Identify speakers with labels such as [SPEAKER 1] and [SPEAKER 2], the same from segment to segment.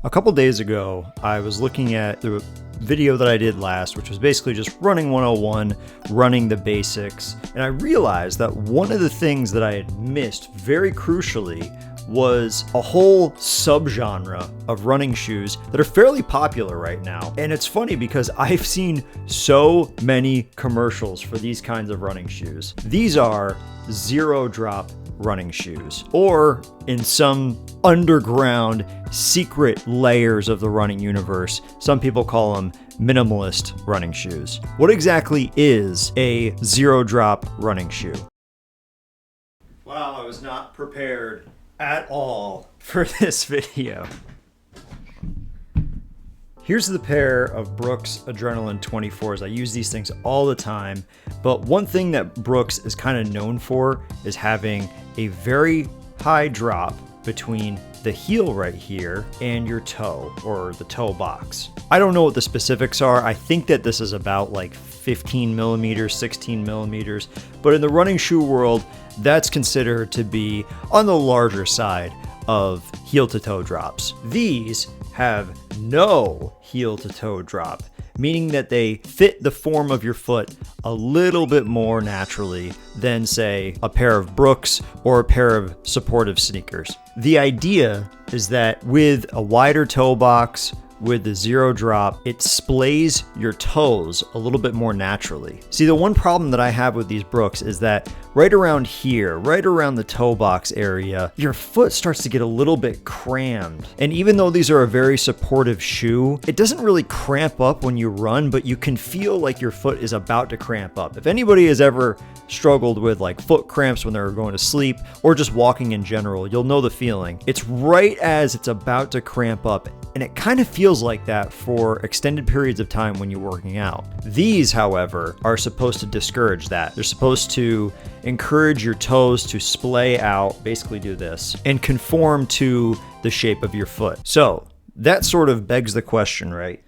[SPEAKER 1] A couple days ago, I was looking at the video that I did last, which was basically just running 101, running the basics, and I realized that one of the things that I had missed very crucially was a whole subgenre of running shoes that are fairly popular right now. And it's funny because I've seen so many commercials for these kinds of running shoes. These are zero drop running shoes, or in some underground secret layers of the running universe, some people call them minimalist running shoes. What exactly is a zero drop running shoe? Wow, I was not prepared at all for this video. Here's the pair of Brooks Adrenaline 24s. I use these things all the time, but one thing that Brooks is kind of known for is having a very high drop between the heel right here and your toe, or the toe box. I don't know what the specifics are. I think that this is about like 15 millimeters, 16 millimeters, but in the running shoe world, that's considered to be on the larger side of heel to toe drops. These have no heel to toe drop, meaning that they fit the form of your foot a little bit more naturally than, say, a pair of Brooks or a pair of supportive sneakers. The idea is that with a wider toe box, with the zero drop, it splays your toes a little bit more naturally. See, the one problem that I have with these Brooks is that right around here, right around the toe box area, your foot starts to get a little bit crammed. And even though these are a very supportive shoe, it doesn't really cramp up when you run, but you can feel like your foot is about to cramp up. If anybody has ever struggled with like foot cramps when they're going to sleep or just walking in general, you'll know the feeling. It's right as it's about to cramp up, and it kind of feels like that for extended periods of time when you're working out. These, however, are supposed to discourage that. They're supposed to encourage your toes to splay out, basically do this, and conform to the shape of your foot. So that sort of begs the question, right?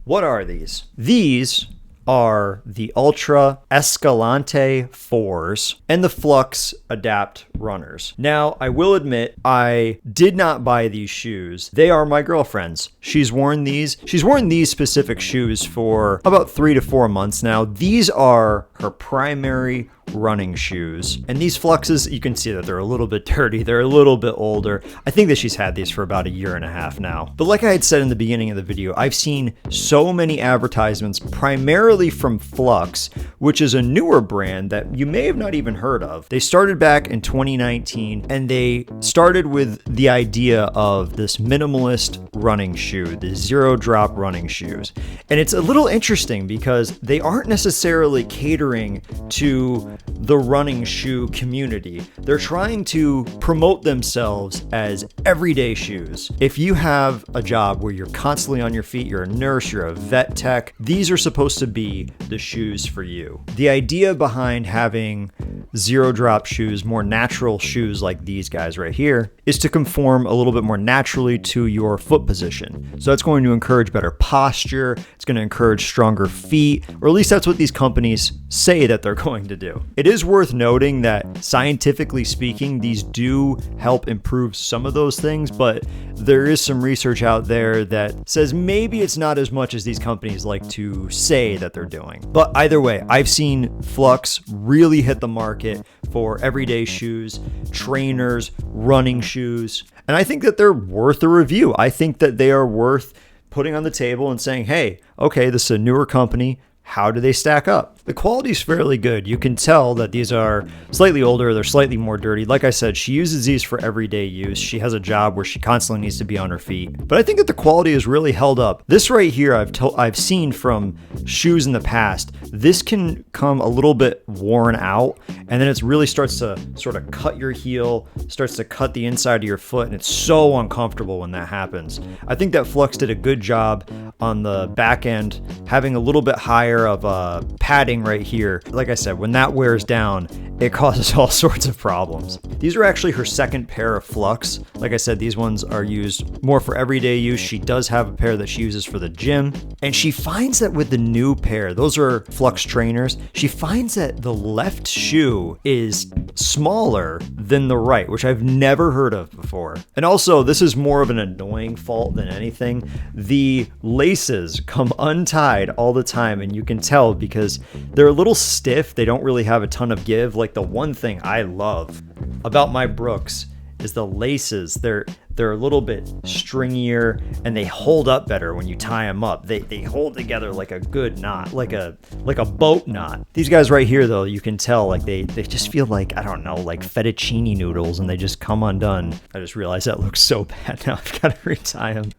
[SPEAKER 1] What are these? These are the Altra Escalante 4s and the Flux Adapt runners. Now, I will admit, I did not buy these shoes. They are my girlfriend's. She's worn these. She's worn these specific shoes for about 3 to 4 months now. These are her primary running shoes. And these Fluxes, you can see that they're a little bit dirty. They're a little bit older. I think that she's had these for about 1.5 years now. But like I had said in the beginning of the video, I've seen so many advertisements, primarily from Flux, which is a newer brand that you may have not even heard of. They started back in 2019, and they started with the idea of this minimalist running shoe, the zero drop running shoes. And it's a little interesting because they aren't necessarily catering to the running shoe community. They're trying to promote themselves as everyday shoes. If you have a job where you're constantly on your feet, you're a nurse, you're a vet tech, these are supposed to be the shoes for you. The idea behind having zero drop shoes, more natural shoes like these guys right here, is to conform a little bit more naturally to your foot position. So that's going to encourage better posture. It's going to encourage stronger feet, or at least that's what these companies say that they're going to do. It is worth noting that scientifically speaking, these do help improve some of those things, but there is some research out there that says maybe it's not as much as these companies like to say that they're doing. But either way, I've seen Flux really hit the market for everyday shoes, trainers, running shoes, and I think that they're worth a review. I think that they are worth putting on the table and saying, hey, okay, this is a newer company. How do they stack up? The quality is fairly good. You can tell that these are slightly older. They're slightly more dirty. Like I said, she uses these for everyday use. She has a job where she constantly needs to be on her feet. But I think that the quality is really held up. This right here, I've seen from shoes in the past. This can come a little bit worn out, and then it really starts to sort of cut your heel, starts to cut the inside of your foot, and it's so uncomfortable when that happens. I think that Flux did a good job on the back end, having a little bit higher of a padding padding right here, like I said, when that wears down, it causes all sorts of problems. These are actually her second pair of Flux. Like I said, these ones are used more for everyday use. She does have a pair that she uses for the gym, and she finds that with the new pair, those are Flux trainers, she finds that the left shoe is smaller than the right, which I've never heard of before. And also, this is more of an annoying fault than anything. The laces come untied all the time, and you can tell because they're a little stiff. They don't really have a ton of give. Like, the one thing I love about my Brooks is the laces. They're a little bit stringier, and they hold up better when you tie them up. They hold together like a good knot, like a boat knot. These guys right here, though, you can tell like they just feel like, I don't know, like fettuccine noodles, and they just come undone. I just realized that looks so bad now. I've got to retie them.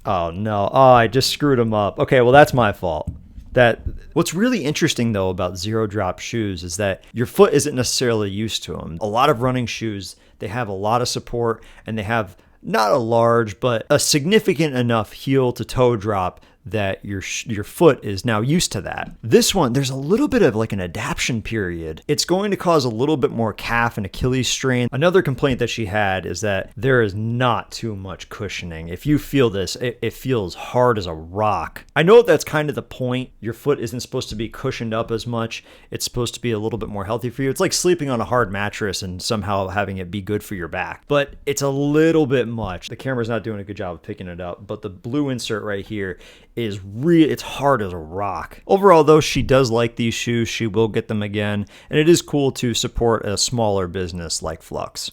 [SPEAKER 1] Oh no, oh, I just screwed them up. Okay, well, that's my fault. What's really interesting though about zero drop shoes is that your foot isn't necessarily used to them. A lot of running shoes, they have a lot of support, and they have not a large, but a significant enough heel to toe drop that your foot is now used to that. This one, there's a little bit of like an adaptation period. It's going to cause a little bit more calf and Achilles strain. Another complaint that she had is that there is not too much cushioning. If you feel this, it feels hard as a rock. I know that's kind of the point. Your foot isn't supposed to be cushioned up as much. It's supposed to be a little bit more healthy for you. It's like sleeping on a hard mattress and somehow having it be good for your back. But it's a little bit much. The camera's not doing a good job of picking it up, but the blue insert right here is it's hard as a rock. Overall though, she does like these shoes. She will get them again, and it is cool to support a smaller business like Flux.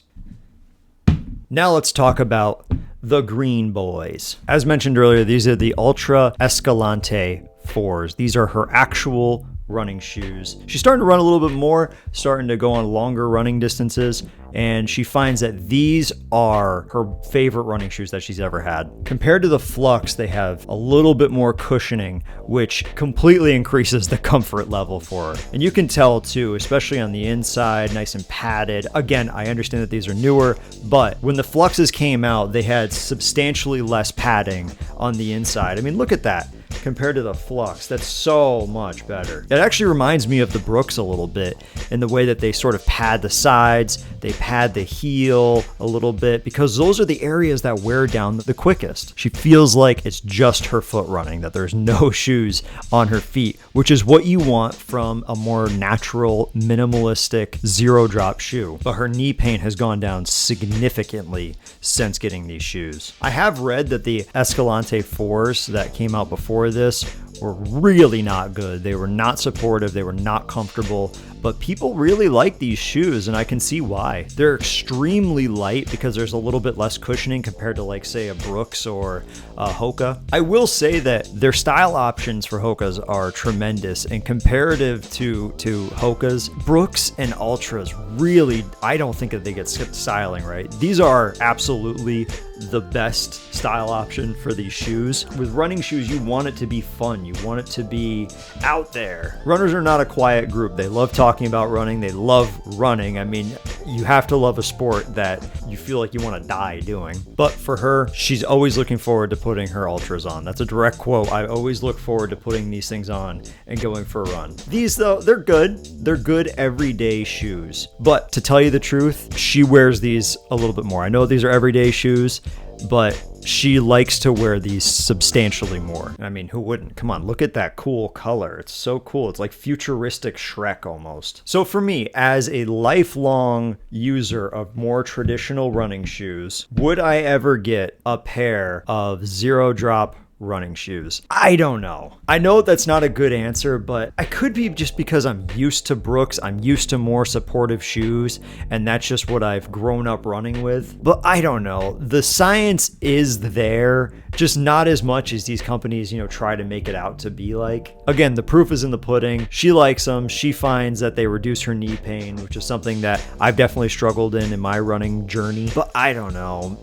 [SPEAKER 1] Now let's talk about the green boys. As mentioned earlier, these are the Altra Escalante 4s. These are her actual running shoes. She's starting to run a little bit more, starting to go on longer running distances, and she finds that these are her favorite running shoes that she's ever had. Compared to the Flux, they have a little bit more cushioning, which completely increases the comfort level for her. And you can tell too, especially on the inside, nice and padded. Again, I understand that these are newer, but when the Fluxes came out, they had substantially less padding on the inside. I mean, look at that. Compared to the Flux, that's so much better. It actually reminds me of the Brooks a little bit in the way that they sort of pad the sides, they pad the heel a little bit, because those are the areas that wear down the quickest. She feels like it's just her foot running, that there's no shoes on her feet, which is what you want from a more natural, minimalistic, zero drop shoe. But her knee pain has gone down significantly since getting these shoes. I have read that the Escalante 4s that came out before this were really not good. They were not supportive. They were not comfortable. But people really like these shoes, and I can see why. They're extremely light because there's a little bit less cushioning compared to, like, say, a Brooks or a Hoka. I will say that their style options for Hokas are tremendous, and comparative to Hokas, Brooks and Ultras really, I don't think that they get styling right. These are absolutely the best style option for these shoes. With running shoes, you want it to be fun. You want it to be out there. Runners are not a quiet group. They love talking about running. They love running. I mean, you have to love a sport that you feel like you want to die doing. But for her, she's always looking forward to putting her Ultras on. That's a direct quote. I always look forward to putting these things on and going for a run. These, though, they're good. They're good everyday shoes. But to tell you the truth, she wears these a little bit more. I know these are everyday shoes, but she likes to wear these substantially more. I mean, who wouldn't? Come on, look at that cool color. It's so cool. It's like futuristic Shrek almost. So for me, as a lifelong user of more traditional running shoes, would I ever get a pair of zero drop running shoes? I don't know. I know that's not a good answer, but I could be just because I'm used to Brooks. I'm used to more supportive shoes, and that's just what I've grown up running with. But I don't know. The science is there, just not as much as these companies, try to make it out to be like. Again, the proof is in the pudding. She likes them. She finds that they reduce her knee pain, which is something that I've definitely struggled in my running journey. But I don't know.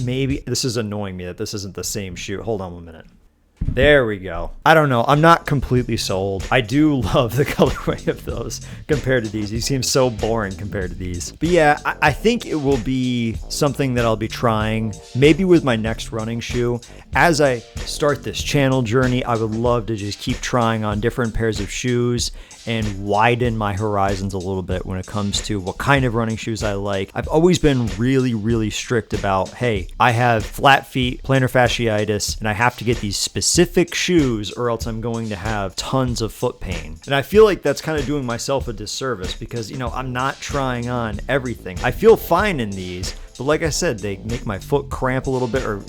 [SPEAKER 1] Maybe this is annoying me that this isn't the same shoe. Hold on 1 minute. There we go. I don't know. I'm not completely sold. I do love the colorway of those compared to these. These seem so boring compared to these. But yeah, I think it will be something that I'll be trying maybe with my next running shoe. As I start this channel journey, I would love to just keep trying on different pairs of shoes and widen my horizons a little bit when it comes to what kind of running shoes I like. I've always been really, really strict about, hey, I have flat feet, plantar fasciitis, and I have to get these specific shoes or else I'm going to have tons of foot pain. And I feel like that's kind of doing myself a disservice because, you know, I'm not trying on everything. I feel fine in these, but like I said, they make my foot cramp a little bit, or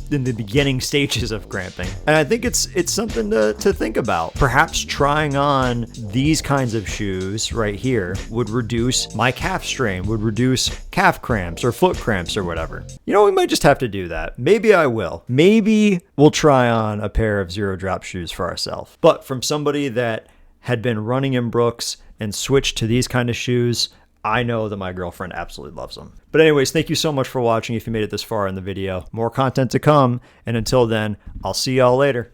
[SPEAKER 1] in the beginning stages of cramping. And I think it's something to think about. Perhaps trying on these kinds of shoes right here would reduce my calf strain, would reduce calf cramps or foot cramps or whatever. You know, we might just have to do that. Maybe I will. Maybe we'll try on a pair of zero drop shoes for ourselves. But from somebody that had been running in Brooks and switched to these kind of shoes, I know that my girlfriend absolutely loves them. But anyways, thank you so much for watching if you made it this far in the video. More content to come, and until then, I'll see y'all later.